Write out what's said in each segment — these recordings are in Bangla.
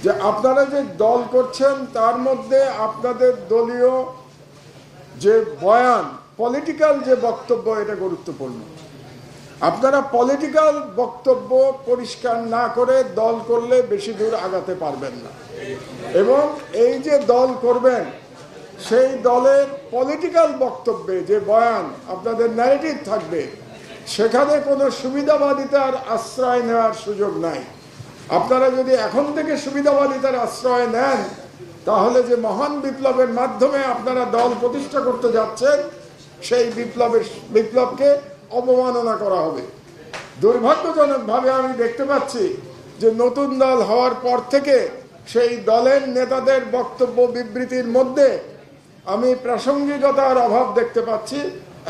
যে আপনারা যে দল করছেন তার মধ্যে আপনাদের দলীয় যে বয়ান, পলিটিক্যাল যে বক্তব্য, এটা গুরুত্বপূর্ণ। আপনারা পলিটিক্যাল বক্তব্য পরিষ্কার না করে দল করলে বেশি দূর আগাতে পারবেন না। এবং এই যে দল করবেন, সেই দলের পলিটিক্যাল বক্তব্যে যে বয়ান, আপনাদের ন্যারেটিভ থাকবে, সেখানে কোনো সুবিধাবাদিতার আশ্রয় নেওয়ার সুযোগ নাই। আপনারা যদি এখন থেকে সুবিধাবাদিতার আশ্রয় নেন, তাহলে যে মহান বিপ্লবের মাধ্যমে আপনারা দল প্রতিষ্ঠা করতে যাচ্ছেন, সেই বিপ্লবকে অবমাননা করা হবে। দুর্ভাগ্যজনকভাবে আমি দেখতে পাচ্ছি যে নতুন দল হওয়ার পর থেকে সেই দলের নেতাদের বক্তব্য বিবৃতির মধ্যে আমি প্রাসঙ্গিকতার অভাব দেখতে পাচ্ছি।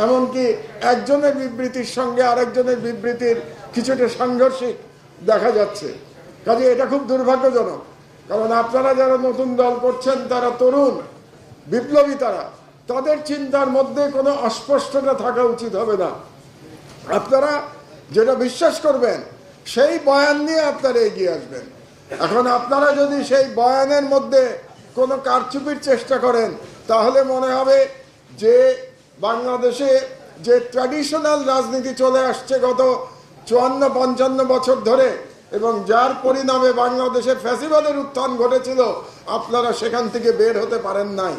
এমনকি একজনের বিবৃতির সঙ্গে আরেকজনের বিবৃতির কিছুটা সাংঘর্ষিক দেখা যাচ্ছে। কাজে এটা খুব দুর্ভাগ্যজনক, কারণ আপনারা যারা নতুন দল করছেন তারা তরুণ বিপ্লবী, তাদের চিন্তার মধ্যে কোনো অস্পষ্টতা থাকা উচিত হবে না। আপনারা যেটা বিশ্বাস করবেন সেই বয়ান নিয়ে আপনারা এগিয়ে আসবেন। এখন আপনারা যদি সেই বয়ানের মধ্যে কোনো কারচুপির চেষ্টা করেন, তাহলে মনে হবে যে বাংলাদেশে যে ট্র্যাডিশনাল রাজনীতি চলে আসছে গত 54-55 বছর ধরে, এবং যার পরিণামে বাংলাদেশে ফ্যাসিবাদের উত্থান ঘটেছিল, আপনারা সেখান থেকে বের হতে পারেন নাই।